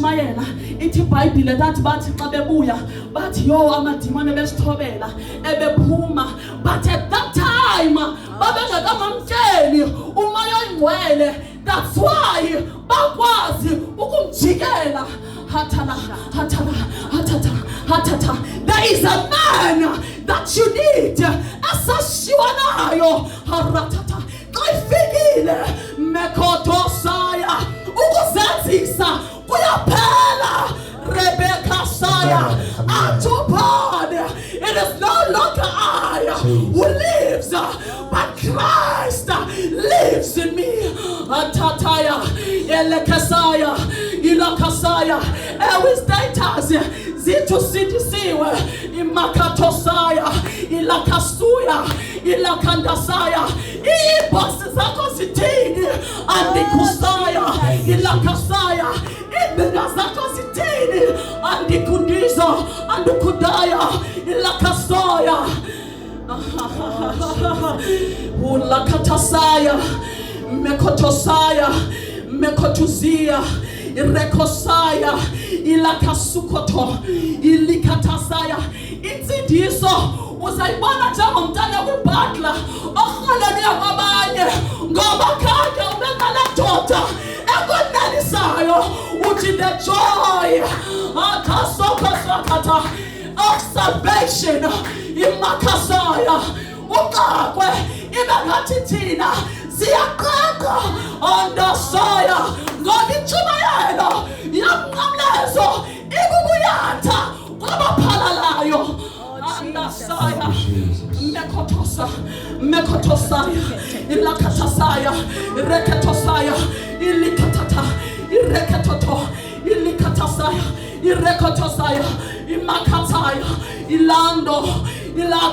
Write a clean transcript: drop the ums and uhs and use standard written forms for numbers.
bayashumayela ithi iBhayibhile bathi xa bebuya bathi yo amadimoni besithobela ebephuma, but at that time babengakamamkeli umoya oyingcwele. That's why bakwazi ukumjikela. Hatala, hatala, hatata, hatata. There is a man that you need. Asashiwa nayo. Haratata. Kaifikile mekotosaya ukuzenzisa kuyaphela. Rebecca Saya Atupad. It is no longer I who lives, but Christ lives in me. Atataya Elekasaya Ilakasaya Ewisdatas Zito Sidisiwe Imakatosaya Ilakasuya Ilakandasaya Ibos Zako Sitini Andikusaya Ilakasaya Ibinazako Sitini Andikundiza Andukudaya Ilakasaya Ulakatasaya Mekotosaya Mekotuzia Irekosaya Ilakasukoto Ilikatasaya Insidiso uzayibona njengomntana kwibhatla orhalelwe kwabanye ngoba khanya ubengaladoda ekonelisayo uthi the joy akasokosakata of salvation imakasaya uqaqwe ibengathi thina siyaqaqa ondosaya ngoba intshumayelo yamnqamlezo ibubuyatha kwabaphalalayo. Andasaya mekotosa mekotosaya ilakatasaya reketosaya ilikatata ireketoto ilikatasaya irekotosaya imakataya ilando ilaka